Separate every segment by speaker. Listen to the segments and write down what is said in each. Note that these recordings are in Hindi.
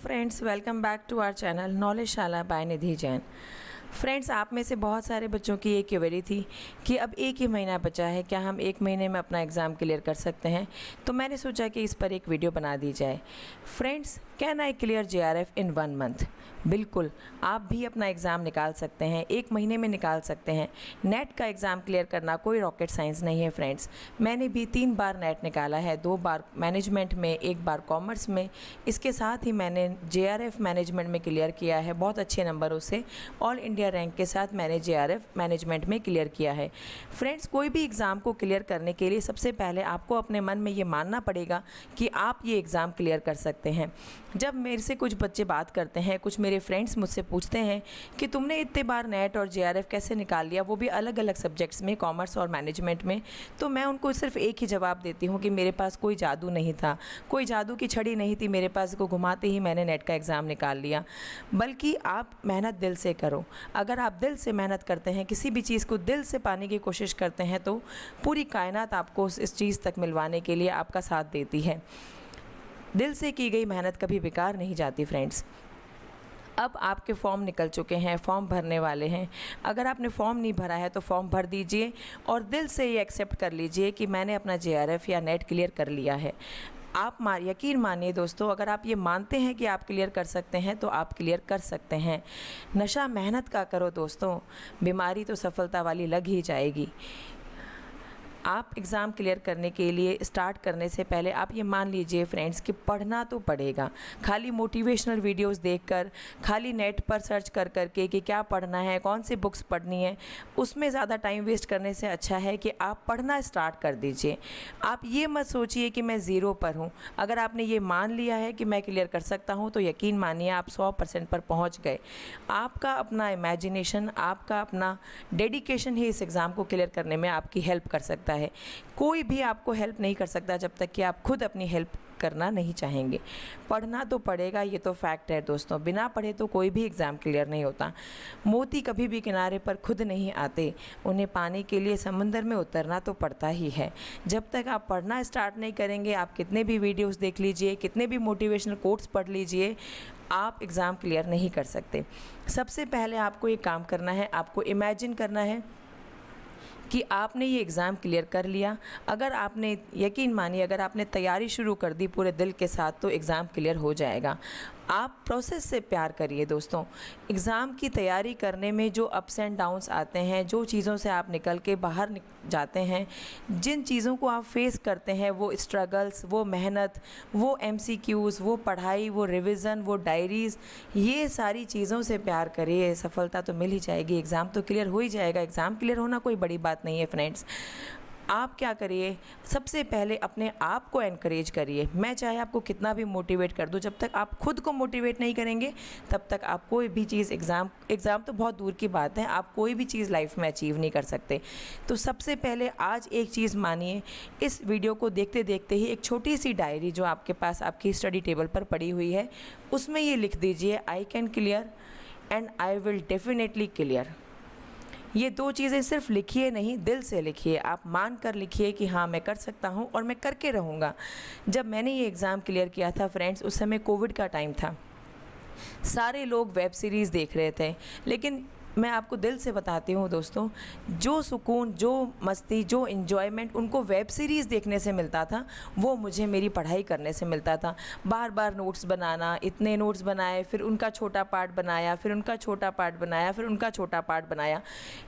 Speaker 1: Friends, welcome back to our channel Knowledgeshala by Nidhi Jain. Friends, आप में से बहुत सारे बच्चों की ये क्वेरी थी कि अब एक ही महीना बचा है, क्या हम एक महीने में अपना एग्ज़ाम क्लियर कर सकते हैं। तो मैंने सोचा कि इस पर एक वीडियो बना दी जाए। Friends, can I clear JRF in 1 month? बिल्कुल, आप भी अपना एग्ज़ाम निकाल सकते हैं, एक महीने में निकाल सकते हैं। नेट का एग्ज़ाम क्लियर करना कोई रॉकेट साइंस नहीं है फ्रेंड्स। मैंने भी 3 बार नेट निकाला है, 2 बार मैनेजमेंट में, 1 बार कॉमर्स में। इसके साथ ही मैंने JRF मैनेजमेंट में क्लियर किया है बहुत अच्छे नंबरों से। ऑल इंडिया रैंक के साथ मैंने JRF मैनेजमेंट में क्लियर किया है। फ्रेंड्स, कोई भी एग्ज़ाम को क्लियर करने के लिए सबसे पहले आपको अपने मन में ये मानना पड़ेगा कि आप ये एग्ज़ाम क्लियर कर सकते हैं। जब मेरे से कुछ बच्चे बात करते हैं, कुछ मेरे फ्रेंड्स मुझसे पूछते हैं कि तुमने इतने बार नेट और JRF कैसे निकाल लिया, वो भी अलग अलग सब्जेक्ट्स में, कॉमर्स और मैनेजमेंट में, तो मैं उनको सिर्फ एक ही जवाब देती हूँ कि मेरे पास कोई जादू नहीं था, कोई जादू की छड़ी नहीं थी मेरे पास को घुमाते ही मैंने नेट का एग्ज़ाम निकाल लिया। बल्कि आप मेहनत दिल से करो। अगर आप दिल से मेहनत करते हैं, किसी भी चीज़ को दिल से पाने की कोशिश करते हैं, तो पूरी कायनात आपको इस चीज़ तक मिलवाने के लिए आपका साथ देती है। दिल से की गई मेहनत कभी बेकार नहीं जाती फ्रेंड्स। अब आपके फॉर्म निकल चुके हैं, फॉर्म भरने वाले हैं। अगर आपने फॉर्म नहीं भरा है तो फॉर्म भर दीजिए और दिल से ये एक्सेप्ट कर लीजिए कि मैंने अपना JRF या नेट क्लियर कर लिया है। आप यकीन मानिए दोस्तों, अगर आप ये मानते हैं कि आप क्लियर कर सकते हैं तो आप क्लियर कर सकते हैं। नशा मेहनत का करो दोस्तों, बीमारी तो सफलता वाली लग ही जाएगी। आप एग्ज़ाम क्लियर करने के लिए स्टार्ट करने से पहले आप ये मान लीजिए फ्रेंड्स कि पढ़ना तो पड़ेगा। खाली मोटिवेशनल वीडियोस देखकर, खाली नेट पर सर्च कर करके कि क्या पढ़ना है, कौन सी बुक्स पढ़नी है, उसमें ज़्यादा टाइम वेस्ट करने से अच्छा है कि आप पढ़ना स्टार्ट कर दीजिए। आप ये मत सोचिए कि मैं ज़ीरो पर हूँ। अगर आपने ये मान लिया है कि मैं क्लियर कर सकता हूँ तो यकीन मानिए आप 100% पर पहुँच गए। आपका अपना इमेजिनेशन, आपका अपना डेडिकेशन ही इस एग्ज़ाम को क्लियर करने में आपकी हेल्प कर सकता है। कोई भी आपको हेल्प नहीं कर सकता जब तक कि आप खुद अपनी हेल्प करना नहीं चाहेंगे। पढ़ना तो पड़ेगा, ये तो फैक्ट है दोस्तों। बिना पढ़े तो कोई भी एग्ज़ाम क्लियर नहीं होता। मोती कभी भी किनारे पर खुद नहीं आते, उन्हें पाने के लिए समुंदर में उतरना तो पड़ता ही है। जब तक आप पढ़ना स्टार्ट नहीं करेंगे, आप कितने भी वीडियोस देख लीजिए, कितने भी मोटिवेशनल कोट्स पढ़ लीजिए, आप एग्ज़ाम क्लियर नहीं कर सकते। सबसे पहले आपको ये काम करना है, आपको इमेजिन करना है कि आपने ये एग्ज़ाम क्लियर कर लिया। अगर आपने, यकीन मानिए, अगर आपने तैयारी शुरू कर दी पूरे दिल के साथ तो एग्ज़ाम क्लियर हो जाएगा। आप प्रोसेस से प्यार करिए दोस्तों। एग्ज़ाम की तैयारी करने में जो अप्स एंड डाउन्स आते हैं, जो चीज़ों से आप निकल के बाहर जाते हैं, जिन चीज़ों को आप फेस करते हैं, वो स्ट्रगल्स, वो मेहनत, वो MCQs, वो पढ़ाई, वो रिवीजन, वो डायरीज़, ये सारी चीज़ों से प्यार करिए। सफलता तो मिल ही जाएगी, एग्ज़ाम तो क्लियर हो ही जाएगा। एग्ज़ाम क्लियर होना कोई बड़ी बात नहीं है फ्रेंड्स। आप क्या करिए, सबसे पहले अपने आप को एनकरेज करिए। मैं चाहे आपको कितना भी मोटिवेट कर दूं, जब तक आप खुद को मोटिवेट नहीं करेंगे तब तक आप कोई भी चीज़, एग्ज़ाम तो बहुत दूर की बात है, आप कोई भी चीज़ लाइफ में अचीव नहीं कर सकते। तो सबसे पहले आज एक चीज़ मानिए, इस वीडियो को देखते देखते ही एक छोटी सी डायरी जो आपके पास आपकी स्टडी टेबल पर पड़ी हुई है, उसमें ये लिख दीजिए, I can clear and I will definitely clear. ये 2 चीज़ें सिर्फ लिखिए नहीं, दिल से लिखिए। आप मान कर लिखिए कि हाँ, मैं कर सकता हूँ और मैं करके रहूँगा। जब मैंने ये एग्ज़ाम क्लियर किया था फ्रेंड्स, उस समय कोविड का टाइम था। सारे लोग वेब सीरीज़ देख रहे थे, लेकिन मैं आपको दिल से बताती हूँ दोस्तों, जो सुकून, जो मस्ती, जो इन्जॉयमेंट उनको वेब सीरीज़ देखने से मिलता था, वो मुझे मेरी पढ़ाई करने से मिलता था। बार बार नोट्स बनाना, इतने नोट्स बनाए, फिर उनका छोटा पार्ट बनाया, फिर उनका छोटा पार्ट बनाया, फिर उनका छोटा पार्ट बनाया।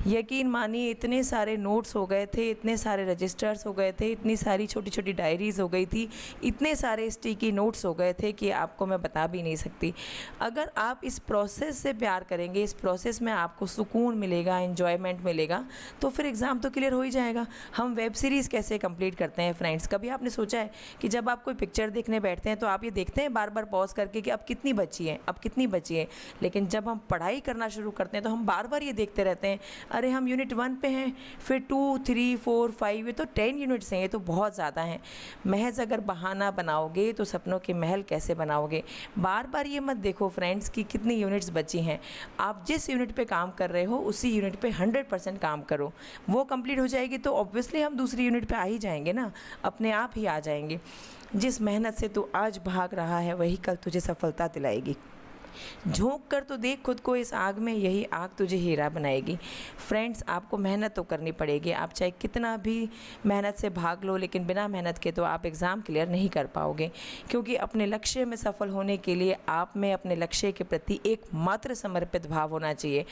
Speaker 1: यकीन मानिए इतने सारे नोट्स हो गए थे, इतने सारे रजिस्टर्स हो गए थे, इतनी सारी छोटी छोटी डायरीज़ हो गई थी, इतने सारे स्टिकी नोट्स हो गए थे कि आपको मैं बता भी नहीं सकती। अगर आप इस प्रोसेस से प्यार करेंगे, इस प्रोसेस में आपको सुकून मिलेगा, एन्जॉयमेंट मिलेगा, तो फिर एग्ज़ाम तो क्लियर हो ही जाएगा। हम वेब सीरीज़ कैसे कंप्लीट करते हैं फ्रेंड्स? कभी आपने सोचा है कि जब आप कोई पिक्चर देखने बैठते हैं तो आप ये देखते हैं बार बार पॉज करके कि अब कितनी बची है, अब कितनी बची है? लेकिन जब हम पढ़ाई करना शुरू करते हैं तो हम बार बार ये देखते रहते हैं, अरे हम यूनिट 1 पे हैं, फिर 2, 3, 4, 5, ये तो 10 यूनिट्स हैं, ये तो बहुत ज़्यादा हैं। महज अगर बहाना बनाओगे तो सपनों के महल कैसे बनाओगे? बार बार ये मत देखो फ्रेंड्स कि कितनी यूनिट्स बची हैं। आप जिस यूनिट पे काम काम कर रहे हो उसी यूनिट पे 100% काम करो। वो कंप्लीट हो जाएगी तो ऑब्वियसली हम दूसरी यूनिट पे आ ही जाएंगे ना, अपने आप ही आ जाएंगे। जिस मेहनत से तू आज भाग रहा है वही कल तुझे सफलता दिलाएगी। झोंक कर तो देख खुद को इस आग में, यही आग तुझे हीरा बनाएगी। फ्रेंड्स, आपको मेहनत तो करनी पड़ेगी। आप चाहे कितना भी मेहनत से भाग लो, लेकिन बिना मेहनत के तो आप एग्ज़ाम क्लियर नहीं कर पाओगे, क्योंकि अपने लक्ष्य में सफल होने के लिए आप में अपने लक्ष्य के प्रति एकमात्र समर्पित भाव होना चाहिए।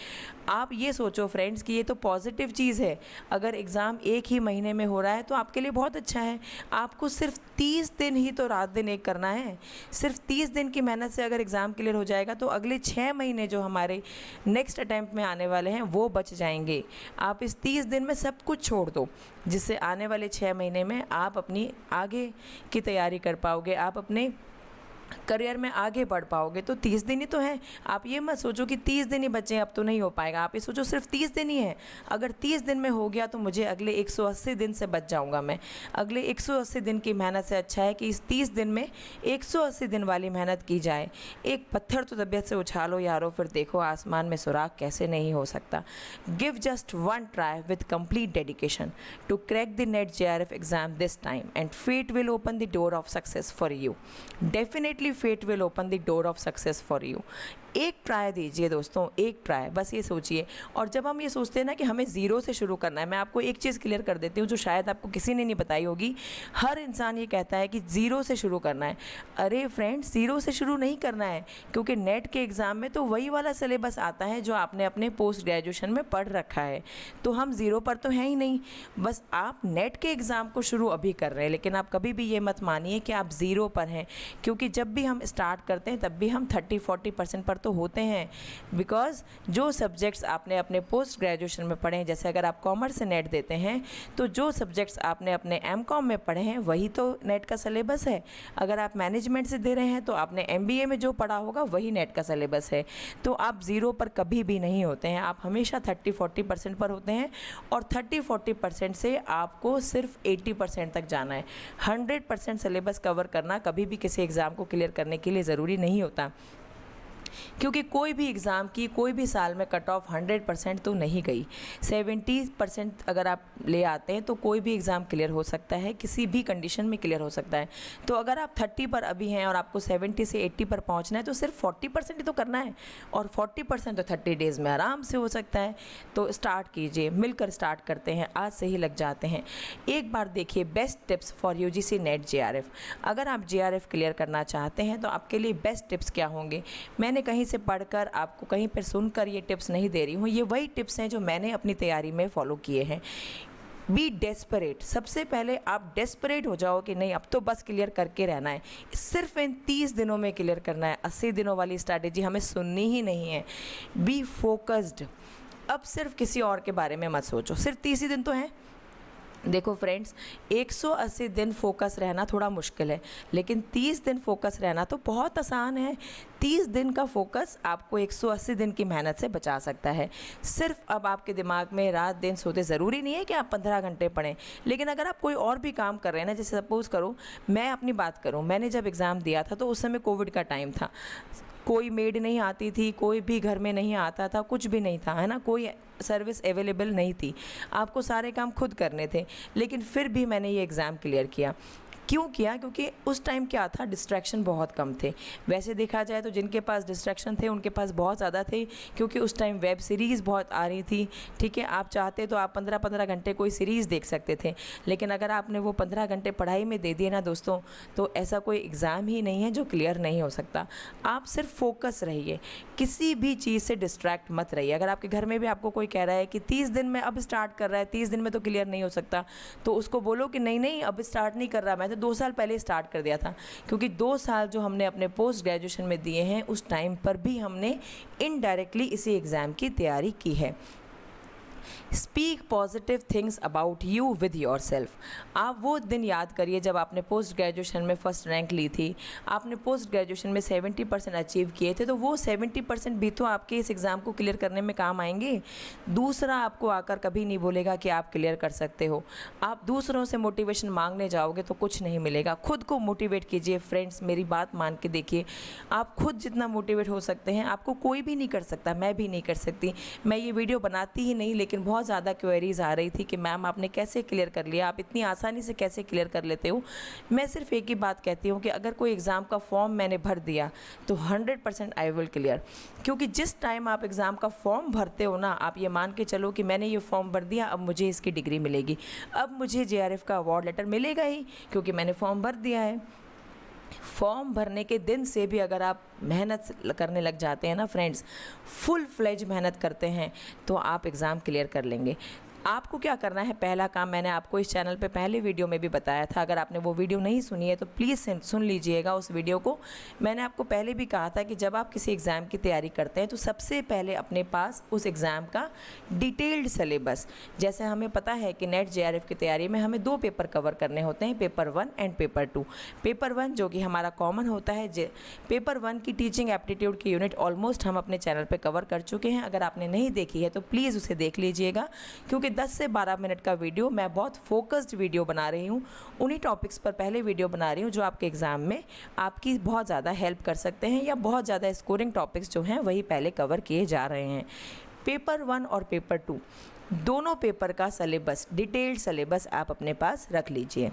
Speaker 1: आप ये सोचो फ्रेंड्स कि ये तो पॉजिटिव चीज़ है। अगर एग्ज़ाम एक ही महीने में हो रहा है तो आपके लिए बहुत अच्छा है। आपको सिर्फ 30 दिन ही तो रात दिन एक करना है। सिर्फ 30 दिन की मेहनत से अगर एग्ज़ाम क्लियर हो जाएगा तो अगले 6 महीने जो हमारे नेक्स्ट अटैम्प्ट में आने वाले हैं वो बच जाएंगे। आप इस 30 दिन में सब कुछ छोड़ दो, जिससे आने वाले 6 महीने में आप अपनी आगे की तैयारी कर पाओगे, आप अपने करियर में आगे बढ़ पाओगे। तो 30 दिन ही तो है। आप ये मत सोचो कि 30 दिन ही बचे अब तो नहीं हो पाएगा। आप ये सोचो सिर्फ 30 दिन ही है। अगर 30 दिन में हो गया तो मुझे अगले 180 दिन से बच जाऊंगा मैं। अगले 180 दिन की मेहनत से अच्छा है कि इस 30 दिन में 180 दिन वाली मेहनत की जाए। एक पत्थर तो तबीयत से उछालो यारो, फिर देखो आसमान में सुराग कैसे नहीं हो सकता। Give just one try with complete dedication to crack the NET JRF exam this time and fate will open the door of success for you. Definitely fate will open the door of success for you. एक ट्राई दीजिए दोस्तों, एक ट्राई, बस ये सोचिए। और जब हम ये सोचते हैं ना कि हमें ज़ीरो से शुरू करना है, मैं आपको एक चीज़ क्लियर कर देती हूँ जो शायद आपको किसी ने नहीं बताई होगी। हर इंसान ये कहता है कि ज़ीरो से शुरू करना है। अरे फ्रेंड्स, ज़ीरो से शुरू नहीं करना है, क्योंकि नेट के एग्ज़ाम में तो वही वाला सिलेबस आता है जो आपने अपने पोस्ट ग्रेजुएशन में पढ़ रखा है। तो हम ज़ीरो पर तो हैं ही नहीं। बस आप नेट के एग्ज़ाम को शुरू अभी कर रहे हैं, लेकिन आप कभी भी ये मत मानिए कि आप ज़ीरो पर हैं, क्योंकि जब भी हम स्टार्ट करते हैं तब भी हम 30-40% पर तो होते हैं। बिकॉज जो सब्जेक्ट्स आपने अपने पोस्ट ग्रेजुएशन में पढ़े हैं, जैसे अगर आप कॉमर्स से नेट देते हैं तो जो सब्जेक्ट्स आपने अपने MCOM में पढ़े हैं वही तो नेट का सिलेबस है। अगर आप मैनेजमेंट से दे रहे हैं तो आपने MBA में जो पढ़ा होगा वही नेट का सिलेबस है। तो आप ज़ीरो पर कभी भी नहीं होते हैं, आप हमेशा 30-40% पर होते हैं। और 30-40% से आपको सिर्फ 80% तक जाना है। 100% सिलेबस कवर करना कभी भी किसी एग्ज़ाम को क्लियर करने के लिए ज़रूरी नहीं होता, क्योंकि कोई भी एग्ज़ाम की कोई भी साल में कट ऑफ 100% तो नहीं गई। 70% अगर आप ले आते हैं तो कोई भी एग्ज़ाम क्लियर हो सकता है, किसी भी कंडीशन में क्लियर हो सकता है। तो अगर आप 30 पर अभी हैं और आपको 70 से 80 पर पहुंचना है तो सिर्फ 40% ही तो करना है, और 40% तो 30 डेज़ में आराम से हो सकता है। तो स्टार्ट कीजिए, मिलकर स्टार्ट करते हैं, आज से ही लग जाते हैं। एक बार देखिए best tips for UGC net JRF। अगर आप JRF क्लियर करना चाहते हैं तो आपके लिए बेस्ट टिप्स क्या होंगे। मैंने कहीं से पढ़कर आपको कहीं पर सुनकर ये टिप्स नहीं दे रही हूँ, ये वही टिप्स हैं जो मैंने अपनी तैयारी में फॉलो किए हैं। B desperate. सबसे पहले आप डेस्परेट हो जाओ कि नहीं अब तो बस क्लियर करके रहना है, सिर्फ इन 30 दिनों में क्लियर करना है। 80 दिनों वाली स्ट्रैटेजी हमें सुननी ही नहीं है। Be focused. अब सिर्फ किसी और के बारे में मत सोचो, सिर्फ 30 ही दिन तो हैं। देखो फ्रेंड्स, 180 दिन फोकस रहना थोड़ा मुश्किल है, लेकिन 30 दिन फोकस रहना तो बहुत आसान है। 30 दिन का फोकस आपको 180 दिन की मेहनत से बचा सकता है। सिर्फ अब आपके दिमाग में रात दिन सोते ज़रूरी नहीं है कि आप 15 घंटे पढ़ें, लेकिन अगर आप कोई और भी काम कर रहे हैं ना, जैसे सपोज़ करो मैं अपनी बात करूं, मैंने जब एग्ज़ाम दिया था तो उस समय कोविड का टाइम था, कोई मेड नहीं आती थी, कोई भी घर में नहीं आता था, कुछ भी नहीं था, है ना, कोई सर्विस अवेलेबल नहीं थी, आपको सारे काम खुद करने थे। लेकिन फिर भी मैंने ये एग्ज़ाम क्लियर किया। क्यों किया? क्योंकि उस टाइम क्या था, डिस्ट्रैक्शन बहुत कम थे। वैसे देखा जाए तो जिनके पास डिस्ट्रैक्शन थे उनके पास बहुत ज़्यादा थे, क्योंकि उस टाइम वेब सीरीज़ बहुत आ रही थी। ठीक है, आप चाहते तो आप 15-15 घंटे कोई सीरीज़ देख सकते थे, लेकिन अगर आपने वो 15 घंटे पढ़ाई में दे दिए ना दोस्तों, तो ऐसा कोई एग्ज़ाम ही नहीं है जो क्लियर नहीं हो सकता। आप सिर्फ फोकस रहिए, किसी भी चीज़ से डिस्ट्रैक्ट मत रहिए। अगर आपके घर में भी आपको कोई कह रहा है कि 30 दिन में अब स्टार्ट कर रहा है, 30 दिन में तो क्लियर नहीं हो सकता, तो उसको बोलो कि नहीं नहीं अब स्टार्ट नहीं कर रहा, मैं तो 2 साल पहले स्टार्ट कर दिया था। क्योंकि 2 साल जो हमने अपने पोस्ट ग्रेजुएशन में दिए हैं उस टाइम पर भी हमने इनडायरेक्टली इसी एग्ज़ाम की तैयारी की है। Speak positive things about you with your self. आप वो दिन याद करिए जब आपने पोस्ट ग्रेजुएशन में फर्स्ट रैंक ली थी, आपने पोस्ट ग्रेजुएशन में 70% अचीव किए थे, तो वो 70% भी तो आपके इस एग्ज़ाम को क्लियर करने में काम आएंगे। दूसरा आपको आकर कभी नहीं बोलेगा कि आप क्लियर कर सकते हो। आप दूसरों से मोटिवेशन मांगने जाओगे तो कुछ नहीं मिलेगा। खुद को मोटिवेट कीजिए फ्रेंड्स, मेरी बात मान के देखिए। आप खुद जितना मोटिवेट हो सकते हैं आपको कोई भी नहीं कर सकता, मैं भी नहीं कर सकती। मैं ये वीडियो बनाती ही नहीं, लेकिन बहुत ज़्यादा क्वेरीज़ आ रही थी कि मैम आपने कैसे क्लियर कर लिया, आप इतनी आसानी से कैसे क्लियर कर लेते हो। मैं सिर्फ एक ही बात कहती हूँ कि अगर कोई एग्ज़ाम का फॉर्म मैंने भर दिया तो 100% आई विल क्लियर। क्योंकि जिस टाइम आप एग्ज़ाम का फॉर्म भरते हो ना, आप ये मान के चलो कि मैंने ये फॉर्म भर दिया, अब मुझे इसकी डिग्री मिलेगी, अब मुझे JRF का अवार्ड लेटर मिलेगा ही, क्योंकि मैंने फॉर्म भर दिया है। फॉर्म भरने के दिन से भी अगर आप मेहनत करने लग जाते हैं ना फ्रेंड्स, फुल फ्लेज मेहनत करते हैं, तो आप एग्ज़ाम क्लियर कर लेंगे। आपको क्या करना है, पहला काम मैंने आपको इस चैनल पे पहले वीडियो में भी बताया था। अगर आपने वो वीडियो नहीं सुनी है तो प्लीज़ सुन लीजिएगा उस वीडियो को। मैंने आपको पहले भी कहा था कि जब आप किसी एग्ज़ाम की तैयारी करते हैं तो सबसे पहले अपने पास उस एग्ज़ाम का डिटेल्ड सिलेबस, जैसे हमें पता है कि नेट JRF की तैयारी में हमें 2 पेपर कवर करने होते हैं, पेपर 1 एंड पेपर 2। पेपर 1 जो कि हमारा कॉमन होता है, पेपर 1 की टीचिंग एप्टीट्यूड की यूनिट ऑलमोस्ट हम अपने चैनल पर कवर कर चुके हैं। अगर आपने नहीं देखी है तो प्लीज़ उसे देख लीजिएगा, क्योंकि 10 से 12 मिनट का वीडियो, मैं बहुत फोकस्ड वीडियो बना रही हूँ। उन्हीं टॉपिक्स पर पहले वीडियो बना रही हूँ जो आपके एग्ज़ाम में आपकी बहुत ज़्यादा हेल्प कर सकते हैं, या बहुत ज़्यादा स्कोरिंग टॉपिक्स जो हैं वही पहले कवर किए जा रहे हैं। पेपर 1 और पेपर 2 दोनों पेपर का सिलेबस, डिटेल्ड सिलेबस आप अपने पास रख लीजिए।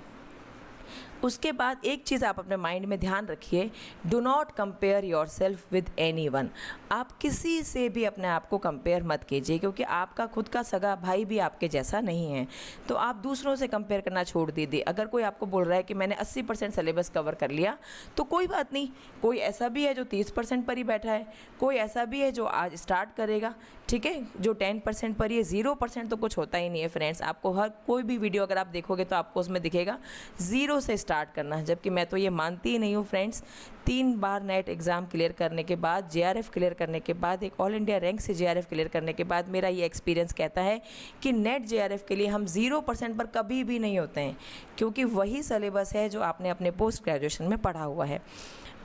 Speaker 1: उसके बाद एक चीज़ आप अपने माइंड में ध्यान रखिए, do not compare your self with anyone. आप किसी से भी अपने आप को कंपेयर मत कीजिए, क्योंकि आपका खुद का सगा भाई भी आपके जैसा नहीं है। तो आप दूसरों से कंपेयर करना छोड़ दीजिए। अगर कोई आपको बोल रहा है कि मैंने 80% सिलेबस कवर कर लिया, तो कोई बात नहीं। कोई ऐसा भी है जो 30% पर ही बैठा है, कोई ऐसा भी है जो आज स्टार्ट करेगा, ठीक है, जो 10% पर ही है। 0% तो कुछ होता ही नहीं है फ्रेंड्स। आपको हर कोई भी वीडियो अगर आप देखोगे तो आपको उसमें दिखेगा 0 से स्टार्ट करना है, जबकि मैं तो ये मानती ही नहीं हूँ फ्रेंड्स। 3 बार नेट एग्ज़ाम क्लियर करने के बाद, JRF क्लियर करने के बाद, एक ऑल इंडिया रैंक से JRF क्लियर करने के बाद, मेरा ये एक्सपीरियंस कहता है कि नेट JRF के लिए हम 0% पर कभी भी नहीं होते हैं, क्योंकि वही सिलेबस है जो आपने अपने पोस्ट ग्रेजुएशन में पढ़ा हुआ है।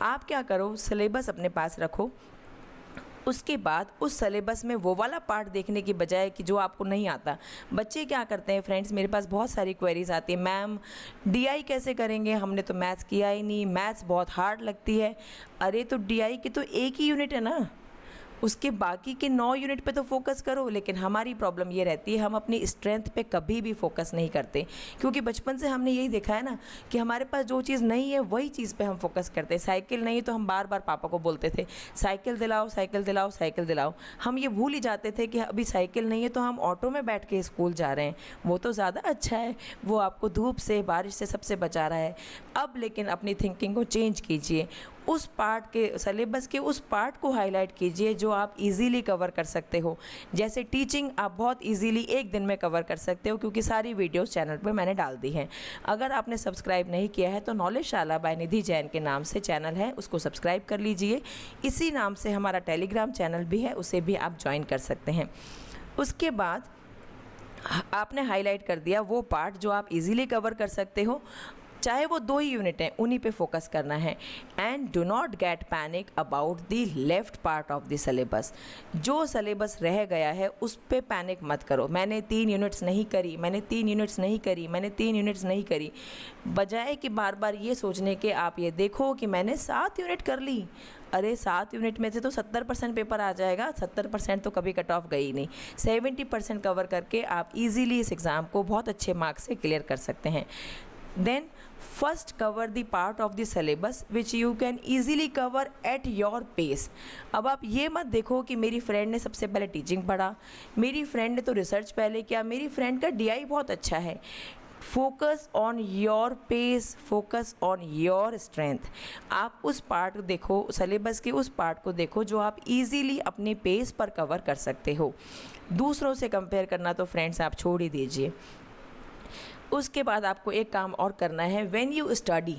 Speaker 1: आप क्या करो, सिलेबस अपने पास रखो। उसके बाद उस सिलेबस में वो वाला पार्ट देखने की बजाय कि जो आपको नहीं आता। बच्चे क्या करते हैं फ्रेंड्स, मेरे पास बहुत सारी क्वेरीज आती है, मैम DI कैसे करेंगे, हमने तो मैथ्स किया ही नहीं, मैथ्स बहुत हार्ड लगती है। अरे तो DI की तो एक ही यूनिट है ना, उसके बाकी के 9 यूनिट पे तो फोकस करो। लेकिन हमारी प्रॉब्लम ये रहती है, हम अपनी स्ट्रेंथ पे कभी भी फोकस नहीं करते, क्योंकि बचपन से हमने यही देखा है ना कि हमारे पास जो चीज़ नहीं है वही चीज़ पे हम फोकस करते हैं। साइकिल नहीं तो हम बार बार पापा को बोलते थे साइकिल दिलाओ, साइकिल दिलाओ, साइकिल दिलाओ। हम ये भूल ही जाते थे कि अभी साइकिल नहीं है तो हम ऑटो में बैठ के स्कूल जा रहे हैं, वो तो ज़्यादा अच्छा है, वो आपको धूप से, बारिश से, सबसे बचा रहा है। अब लेकिन अपनी थिंकिंग को चेंज कीजिए, उस पार्ट के सिलेबस के उस पार्ट को हाईलाइट कीजिए जो आप इजीली कवर कर सकते हो। जैसे टीचिंग आप बहुत इजीली एक दिन में कवर कर सकते हो, क्योंकि सारी वीडियोस चैनल पे मैंने डाल दी हैं। अगर आपने सब्सक्राइब नहीं किया है तो नॉलेज शाला बाय निधि जैन के नाम से चैनल है, उसको सब्सक्राइब कर लीजिए। इसी नाम से हमारा टेलीग्राम चैनल भी है, उसे भी आप ज्वाइन कर सकते हैं। उसके बाद आपने हाईलाइट कर दिया वो पार्ट जो आप इजीली कवर कर सकते हो, चाहे वो 2 ही यूनिट हैं, उन्हीं पे फोकस करना है। And do not get panic about the left part of the syllabus. जो सिलेबस रह गया है उस पे पैनिक मत करो, मैंने 3 यूनिट्स नहीं करी, मैंने 3 यूनिट्स नहीं करी, मैंने 3 यूनिट्स नहीं करी, बजाय कि बार बार ये सोचने के आप ये देखो कि मैंने 7 यूनिट कर ली। अरे 7 यूनिट में से तो 70% पेपर आ जाएगा, 70% तो कभी कट ऑफ गई नहीं। 70% कवर करके आप इजीली इस एग्ज़ाम को बहुत अच्छे मार्क्स से क्लियर कर सकते हैं। Then first cover the part of the syllabus which you can easily cover at your pace। अब आप ये मत देखो कि मेरी फ्रेंड ने सबसे पहले टीचिंग पढ़ा, मेरी फ्रेंड ने तो रिसर्च पहले किया, मेरी फ्रेंड का DI बहुत अच्छा है। Focus on your pace, focus on your strength. आप उस पार्ट देखो, सिलेबस के उस पार्ट को देखो जो आप इजीली अपने पेस पर कवर कर सकते हो। दूसरों से कंपेयर करना तो फ्रेंड्स आप छोड़ ही दीजिए। उसके बाद आपको एक काम और करना है, when you study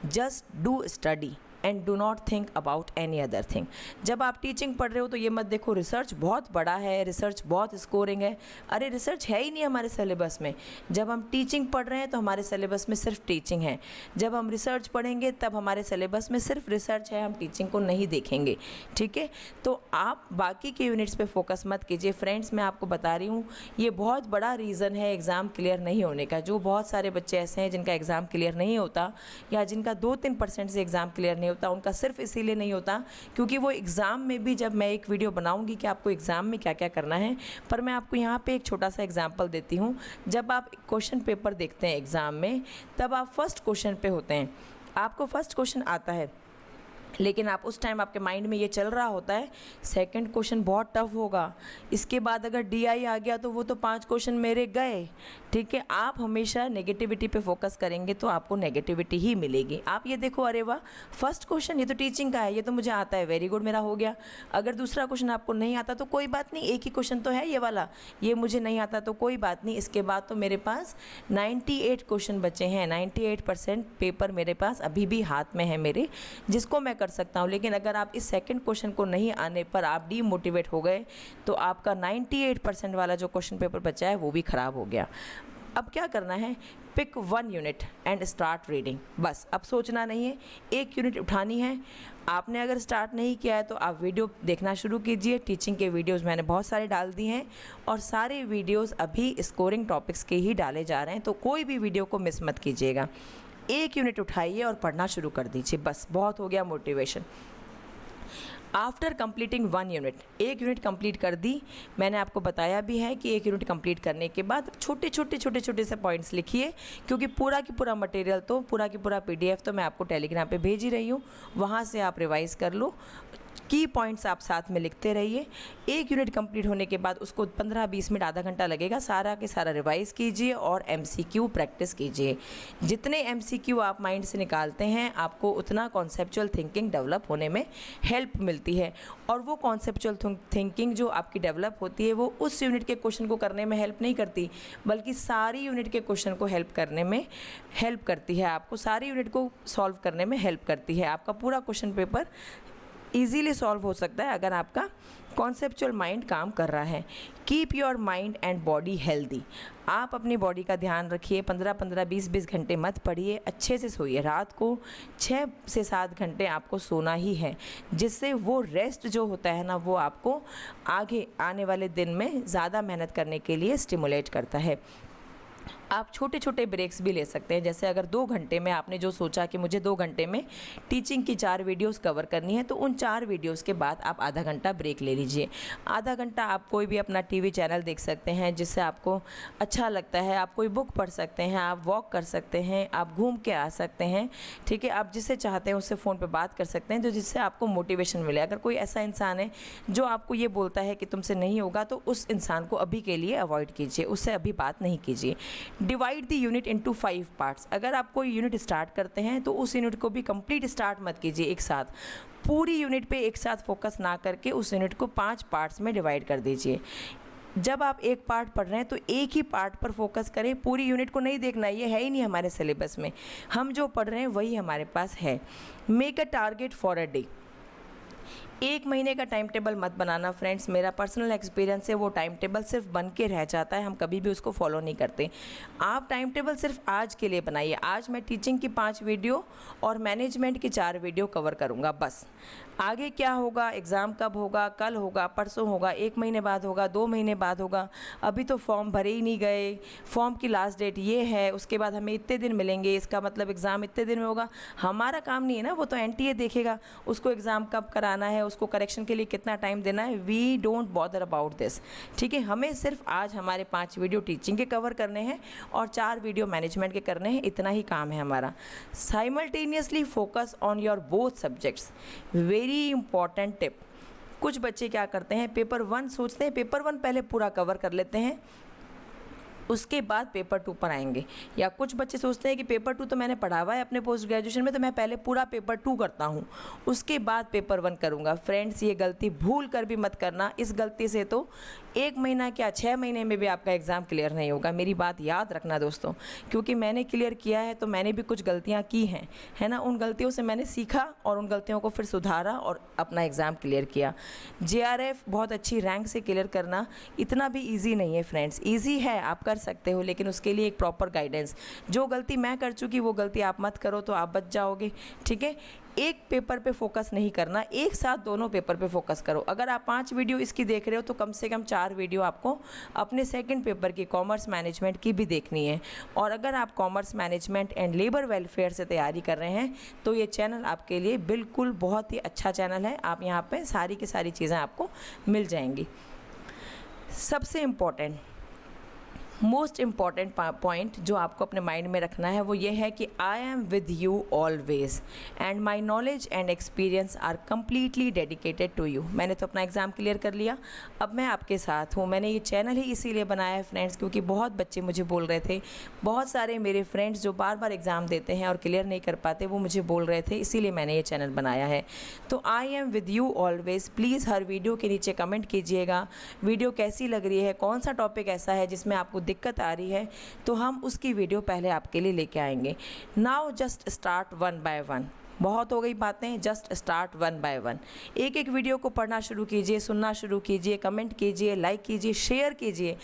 Speaker 1: just do study. And do not think about any other thing. जब आप टीचिंग पढ़ रहे हो तो ये मत देखो रिसर्च बहुत बड़ा है, रिसर्च बहुत स्कोरिंग है। अरे रिसर्च है ही नहीं हमारे सिलेबस में। जब हम टीचिंग पढ़ रहे हैं तो हमारे सिलेबस में सिर्फ टीचिंग है। जब हम रिसर्च पढ़ेंगे तब हमारे सिलेबस में सिर्फ रिसर्च है, हम टीचिंग को नहीं देखेंगे। ठीक है, तो आप बाकी के यूनिट्स पे फोकस मत कीजिए। फ्रेंड्स, मैं आपको बता रही हूँ ये बहुत बड़ा रीज़न है एग्ज़ाम क्लियर नहीं होने का। जो बहुत सारे बच्चे ऐसे हैं जिनका एग्ज़ाम क्लियर नहीं होता या जिनका 2-3% से एग्ज़ाम क्लियर नहीं होता, उनका सिर्फ इसीलिए नहीं होता क्योंकि वो एग्ज़ाम में भी, जब मैं एक वीडियो बनाऊंगी कि आपको एग्ज़ाम में क्या क्या करना है, पर मैं आपको यहाँ पे एक छोटा सा एग्जांपल देती हूँ। जब आप क्वेश्चन पेपर देखते हैं एग्ज़ाम में तब आप फर्स्ट क्वेश्चन पे होते हैं, आपको फर्स्ट क्वेश्चन आता है, लेकिन आप उस टाइम आपके माइंड में ये चल रहा होता है सेकंड क्वेश्चन बहुत टफ होगा, इसके बाद अगर DI आ गया तो वो तो 5 क्वेश्चन मेरे गए। ठीक है, आप हमेशा नेगेटिविटी पे फोकस करेंगे तो आपको नेगेटिविटी ही मिलेगी। आप ये देखो, अरे वाह फर्स्ट क्वेश्चन ये तो टीचिंग का है, ये तो मुझे आता है, वेरी गुड, मेरा हो गया। अगर दूसरा क्वेश्चन आपको नहीं आता तो कोई बात नहीं, एक ही क्वेश्चन तो है ये वाला, ये मुझे नहीं आता तो कोई बात नहीं। इसके बाद तो मेरे पास 98 क्वेश्चन बचे हैं, 98% पेपर मेरे पास अभी भी हाथ में है मेरे, जिसको मैं कर सकता हूँ। लेकिन अगर आप इस सेकंड क्वेश्चन को नहीं आने पर आप डीमोटिवेट हो गए तो आपका 98% वाला जो क्वेश्चन पेपर बचा है वो भी ख़राब हो गया। अब क्या करना है, pick 1 unit and start reading. बस अब सोचना नहीं है, एक यूनिट उठानी है। आपने अगर स्टार्ट नहीं किया है तो आप वीडियो देखना शुरू कीजिए। टीचिंग के वीडियोस मैंने बहुत सारे डाल दिए हैं और सारे वीडियोस अभी स्कोरिंग टॉपिक्स के ही डाले जा रहे हैं, तो कोई भी वीडियो को मिस मत कीजिएगा। एक यूनिट उठाइए और पढ़ना शुरू कर दीजिए, बस बहुत हो गया मोटिवेशन। आफ्टर कंप्लीटिंग 1 यूनिट, एक यूनिट कंप्लीट कर दी, मैंने आपको बताया भी है कि एक यूनिट कंप्लीट करने के बाद छोटे छोटे से पॉइंट्स लिखिए, क्योंकि पूरा की पूरा मटेरियल तो पूरा की पूरा PDF तो मैं आपको टेलीग्राम पे भेज ही रही हूँ, वहाँ से आप रिवाइज़ कर लो। की पॉइंट्स आप साथ में लिखते रहिए। एक यूनिट कंप्लीट होने के बाद उसको 15-20 मिनट, आधा घंटा लगेगा, सारा के सारा रिवाइज़ कीजिए और MCQ प्रैक्टिस कीजिए। जितने MCQ आप माइंड से निकालते हैं आपको उतना कॉन्सेप्चुअल थिंकिंग डेवलप होने में हेल्प मिलती है, और वो कॉन्सेप्चुअल थिंकिंग जो आपकी डेवलप होती है वो उस यूनिट के क्वेश्चन को करने में हेल्प नहीं करती, बल्कि सारी यूनिट के क्वेश्चन को हेल्प करने में हेल्प करती है, आपको सारी यूनिट को सॉल्व करने में हेल्प करती है। आपका पूरा क्वेश्चन पेपर ईजीली सॉल्व हो सकता है अगर आपका कॉन्सेप्चुअल माइंड काम कर रहा है। Keep your mind and body healthy. आप अपनी बॉडी का ध्यान रखिए, 15-15, 20-20 घंटे मत पढ़िए, अच्छे से सोइए। रात को 6 से 7 घंटे आपको सोना ही है, जिससे वो रेस्ट जो होता है ना वो आपको आगे आने वाले दिन में ज़्यादा मेहनत करने के लिए स्टिमुलेट करता है। आप छोटे छोटे ब्रेक्स भी ले सकते हैं, जैसे अगर 2 घंटे में आपने जो सोचा कि मुझे 2 घंटे में टीचिंग की 4 वीडियोस कवर करनी है, तो उन 4 वीडियोस के बाद आप आधा घंटा ब्रेक ले लीजिए। आधा घंटा आप कोई भी अपना TV चैनल देख सकते हैं जिससे आपको अच्छा लगता है, आप कोई बुक पढ़ सकते हैं, आप वॉक कर सकते हैं, आप घूम के आ सकते हैं। ठीक है, आप जिससे चाहते हैं उससे फ़ोन पर बात कर सकते हैं, तो जिससे आपको मोटिवेशन मिले। अगर कोई ऐसा इंसान है जो आपको ये बोलता है कि तुमसे नहीं होगा, तो उस इंसान को अभी के लिए अवॉइड कीजिए, उससे अभी बात नहीं कीजिए। Divide the unit into 5 parts. अगर आप कोई यूनिट स्टार्ट करते हैं तो उस यूनिट को भी कंप्लीट स्टार्ट मत कीजिए एक साथ, पूरी यूनिट पे एक साथ फोकस ना करके उस यूनिट को 5 पार्ट्स में डिवाइड कर दीजिए। जब आप एक पार्ट पढ़ रहे हैं तो एक ही पार्ट पर फोकस करें, पूरी यूनिट को नहीं देखना, ये है ही नहीं हमारे सिलेबस में। हम जो पढ़ रहे हैं वही हमारे पास है। Make a target for a day. 1 महीने का टाइम टेबल मत बनाना फ्रेंड्स, मेरा पर्सनल एक्सपीरियंस है, वो टाइम टेबल सिर्फ बन के रह जाता है, हम कभी भी उसको फॉलो नहीं करते। आप टाइम टेबल सिर्फ आज के लिए बनाइए। आज मैं टीचिंग की 5 वीडियो और मैनेजमेंट की 4 वीडियो कवर करूँगा, बस। आगे क्या होगा, एग्ज़ाम कब होगा, कल होगा, परसों होगा, 1 महीने बाद होगा, 2 महीने बाद होगा, अभी तो फॉर्म भरे ही नहीं गए, फॉर्म की लास्ट डेट ये है, उसके बाद हमें इतने दिन मिलेंगे, इसका मतलब एग्ज़ाम इतने दिन में होगा। हमारा काम नहीं है ना, वो तो NTA देखेगा उसको एग्ज़ाम कब कराना है, उसको करेक्शन के लिए कितना टाइम देना है। We don't bother about this. ठीक है, हमें सिर्फ आज हमारे 5 वीडियो टीचिंग के कवर करने हैं और 4 वीडियो मैनेजमेंट के करने हैं, इतना ही काम है हमारा। Simultaneously focus on your both subjects, very important tip. कुछ बच्चे क्या करते हैं, पेपर 1 सोचते हैं पेपर 1 पहले पूरा कवर कर लेते हैं, उसके बाद पेपर 2 पर आएंगे। या कुछ बच्चे सोचते हैं कि पेपर 2 तो मैंने पढ़ा हुआ है अपने पोस्ट ग्रेजुएशन में, तो मैं पहले पूरा पेपर 2 करता हूँ, उसके बाद पेपर 1 करूँगा। फ्रेंड्स, ये गलती भूल कर भी मत करना। इस गलती से तो 1 महीना क्या 6 महीने में भी आपका एग्ज़ाम क्लियर नहीं होगा। मेरी बात याद रखना दोस्तों, क्योंकि मैंने क्लियर किया है तो मैंने भी कुछ गलतियाँ की हैं, है ना। उन गलतियों से मैंने सीखा और उन गलतियों को फिर सुधारा और अपना एग्ज़ाम क्लियर किया। JRF बहुत अच्छी रैंक से क्लियर करना इतना भी ईजी नहीं है फ्रेंड्स। ईजी है, आप कर सकते हो, लेकिन उसके लिए एक प्रॉपर गाइडेंस। जो गलती मैं कर चुकी वो गलती आप मत करो तो आप बच जाओगे, ठीक है। एक पेपर पे फोकस नहीं करना, एक साथ दोनों पेपर पे फोकस करो। अगर आप 5 वीडियो इसकी देख रहे हो तो कम से कम 4 वीडियो आपको अपने सेकंड पेपर की कॉमर्स मैनेजमेंट की भी देखनी है। और अगर आप commerce management and labour welfare से तैयारी कर रहे हैं तो ये चैनल आपके लिए बिल्कुल बहुत ही अच्छा चैनल है। आप यहाँ पर सारी की सारी चीज़ें आपको मिल जाएंगी। सबसे इम्पॉर्टेंट, मोस्ट इम्पॉर्टेंट पॉइंट जो आपको अपने माइंड में रखना है वो ये है कि I am with you always and my knowledge and experience are completely dedicated to you. मैंने तो अपना एग्ज़ाम क्लियर कर लिया, अब मैं आपके साथ हूँ। मैंने ये चैनल ही इसीलिए बनाया है फ्रेंड्स, क्योंकि बहुत बच्चे मुझे बोल रहे थे, बहुत सारे मेरे फ्रेंड्स जो बार बार एग्ज़ाम देते हैं और क्लियर नहीं कर पाते, वो मुझे बोल रहे थे, इसीलिए मैंने ये चैनल बनाया है। तो आई am with you always. Please her video के नीचे कमेंट कीजिएगा, वीडियो कैसी लग रही है, कौन सा टॉपिक ऐसा है जिसमें आपको दिक्कत आ रही है, तो हम उसकी वीडियो पहले आपके लिए लेके आएंगे। Now just start 1 by 1। बहुत हो गई बातें, जस्ट स्टार्ट 1 बाय 1। एक एक वीडियो को पढ़ना शुरू कीजिए, सुनना शुरू कीजिए, कमेंट कीजिए, लाइक कीजिए, शेयर कीजिए।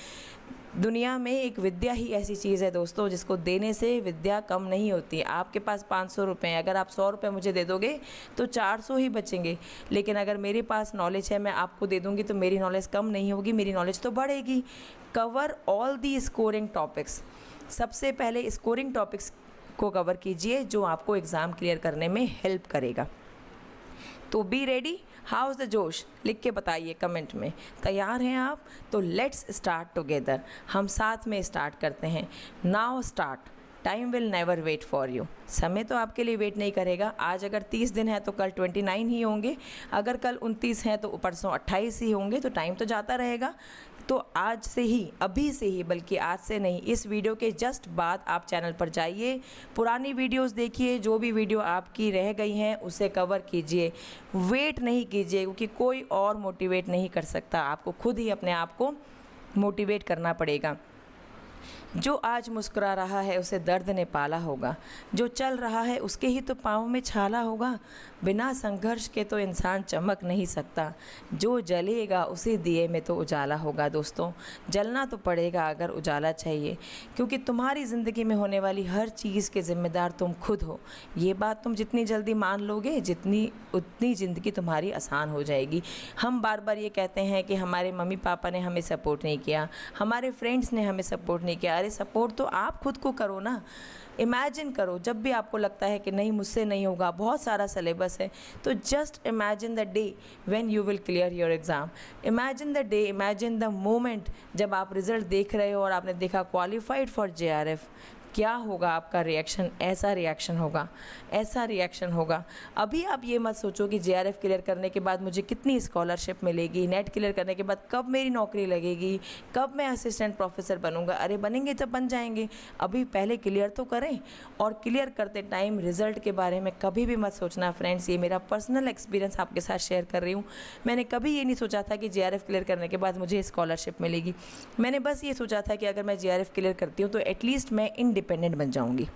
Speaker 1: दुनिया में एक विद्या ही ऐसी चीज़ है दोस्तों जिसको देने से विद्या कम नहीं होती। आपके पास 500 रुपये, अगर आप 100 रुपये मुझे दे दोगे तो 400 ही बचेंगे, लेकिन अगर मेरे पास नॉलेज है, मैं आपको दे दूंगी तो मेरी नॉलेज कम नहीं होगी, मेरी नॉलेज तो बढ़ेगी। Cover all the scoring topics. सबसे पहले स्कोरिंग टॉपिक्स को कवर कीजिए जो आपको एग्ज़ाम क्लियर करने में हेल्प करेगा। तो be ready, how is the जोश, लिख के बताइए कमेंट में। तैयार हैं आप? तो लेट्स स्टार्ट टुगेदर। हम साथ में स्टार्ट करते हैं। Now start. Time will never wait for you. समय तो आपके लिए वेट नहीं करेगा। आज अगर 30 दिन है तो कल 29 ही होंगे, अगर कल 29 हैं तो परसों 28 ही होंगे, तो टाइम तो जाता रहेगा। तो आज से ही, अभी से ही, बल्कि आज से नहीं, इस वीडियो के जस्ट बाद आप चैनल पर जाइए, पुरानी वीडियोस देखिए, जो भी वीडियो आपकी रह गई हैं उसे कवर कीजिए। वेट नहीं कीजिए, क्योंकि कोई और मोटिवेट नहीं कर सकता, आपको खुद ही अपने आप को मोटिवेट करना पड़ेगा। जो आज मुस्कुरा रहा है उसे दर्द ने पाला होगा, जो चल रहा है उसके ही तो पाँव में छाला होगा। बिना संघर्ष के तो इंसान चमक नहीं सकता, जो जलेगा उसी दिए में तो उजाला होगा। दोस्तों, जलना तो पड़ेगा अगर उजाला चाहिए, क्योंकि तुम्हारी ज़िंदगी में होने वाली हर चीज़ के ज़िम्मेदार तुम खुद हो। ये बात तुम जितनी जल्दी मान लोगे उतनी ज़िंदगी तुम्हारी आसान हो जाएगी। हम बार बार ये कहते हैं कि हमारे मम्मी पापा ने हमें सपोर्ट नहीं किया, हमारे फ्रेंड्स ने हमें सपोर्ट नहीं किया। अरे सपोर्ट तो आप खुद को करो ना। इमेजिन करो, जब भी आपको लगता है कि नहीं मुझसे नहीं होगा, बहुत सारा सिलेबस है, तो just imagine the day when you will clear your exam. Imagine the day, imagine the moment जब आप रिज़ल्ट देख रहे हो और आपने देखा क्वालिफाइड फॉर JRF। क्या होगा आपका रिएक्शन? ऐसा रिएक्शन होगा, ऐसा रिएक्शन होगा। अभी आप ये मत सोचो कि JRF क्लियर करने के बाद मुझे कितनी स्कॉलरशिप मिलेगी, नेट क्लियर करने के बाद कब मेरी नौकरी लगेगी, कब मैं असिस्टेंट प्रोफेसर बनूंगा। अरे बनेंगे जब बन जाएंगे, अभी पहले क्लियर तो करें। और क्लियर करते टाइम रिज़ल्ट के बारे में कभी भी मत सोचना फ्रेंड्स। ये मेरा पर्सनल एक्सपीरियंस आपके साथ शेयर कर रही हूँ। मैंने कभी ये नहीं सोचा था कि JRF क्लियर करने के बाद मुझे स्कॉलरशिप मिलेगी। मैंने बस ये सोचा था कि अगर मैं JRF क्लियर करती हूँ तो एटलीस्ट मैं इंडिपेंडेंट बन जाऊंगी।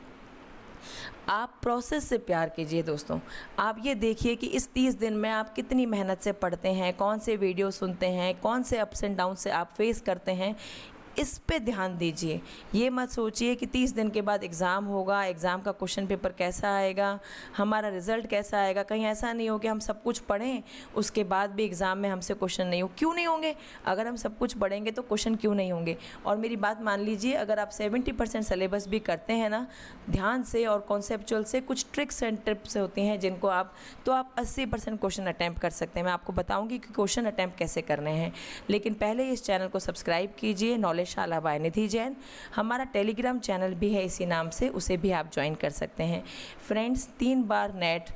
Speaker 1: आप प्रोसेस से प्यार कीजिए दोस्तों। आप ये देखिए कि इस 30 दिन में आप कितनी मेहनत से पढ़ते हैं, कौन से वीडियो सुनते हैं, कौन से अप्स एंड डाउन से आप फेस करते हैं, इस पे ध्यान दीजिए। ये मत सोचिए कि 30 दिन के बाद एग्ज़ाम होगा, एग्ज़ाम का क्वेश्चन पेपर कैसा आएगा, हमारा रिज़ल्ट कैसा आएगा। कहीं ऐसा नहीं हो कि हम सब कुछ पढ़ें उसके बाद भी एग्ज़ाम में हमसे क्वेश्चन नहीं हो। क्यों नहीं होंगे? अगर हम सब कुछ पढ़ेंगे तो क्वेश्चन क्यों नहीं होंगे? और मेरी बात मान लीजिए, अगर आप 70% सिलेबस भी करते हैं ना ध्यान से और कॉन्सेप्चुअल से, कुछ ट्रिक्स एंड टिप्स होती हैं जिनको आप 80% क्वेश्चन अटैम्प्ट कर सकते हैं। मैं आपको बताऊँगी कि क्वेश्चन अटैम्प्ट कैसे करने हैं, लेकिन पहले इस चैनल को सब्सक्राइब कीजिए, नॉलेज शाला बाय निधि जैन। हमारा टेलीग्राम चैनल भी है इसी नाम से, उसे भी आप ज्वाइन कर सकते हैं। फ्रेंड्स, 3 बार नेट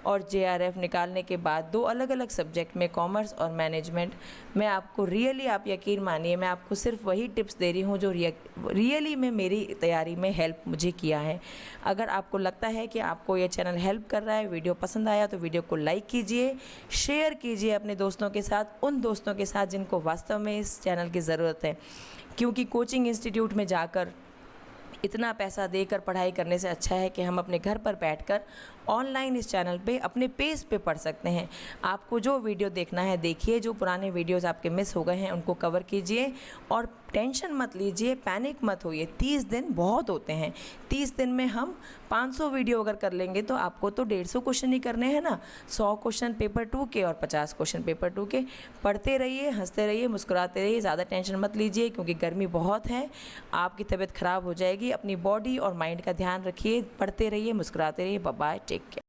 Speaker 1: और JRF निकालने के बाद 2 अलग अलग सब्जेक्ट में, कॉमर्स और मैनेजमेंट, मैं आपको रियली, आप यकीन मानिए, मैं आपको सिर्फ वही टिप्स दे रही हूँ जो रियली में मेरी तैयारी में हेल्प मुझे किया है। अगर आपको लगता है कि आपको ये चैनल हेल्प कर रहा है, वीडियो पसंद आया तो वीडियो को लाइक कीजिए, शेयर कीजिए अपने दोस्तों के साथ, उन दोस्तों के साथ जिनको वास्तव में इस चैनल की ज़रूरत है। क्योंकि कोचिंग इंस्टीट्यूट में जाकर इतना पैसा देकर पढ़ाई करने से अच्छा है कि हम अपने घर पर बैठकर ऑनलाइन इस चैनल पे अपने पेज पे पढ़ सकते हैं। आपको जो वीडियो देखना है देखिए, जो पुराने वीडियोस आपके मिस हो गए हैं उनको कवर कीजिए और टेंशन मत लीजिए, पैनिक मत होइए। 30 दिन बहुत होते हैं। 30 दिन में हम 500 वीडियो अगर कर लेंगे तो आपको तो 150 क्वेश्चन ही करने हैं ना। 100 क्वेश्चन पेपर 2 के और 50 क्वेश्चन पेपर 2 के। पढ़ते रहिए, हंसते रहिए, मुस्कुराते रहिए, ज़्यादा टेंशन मत लीजिए क्योंकि गर्मी बहुत है, आपकी तबीयत ख़राब हो जाएगी। अपनी बॉडी और माइंड का ध्यान रखिए, पढ़ते रहिए, मुस्कुराते रहिए। Bye bye, take care.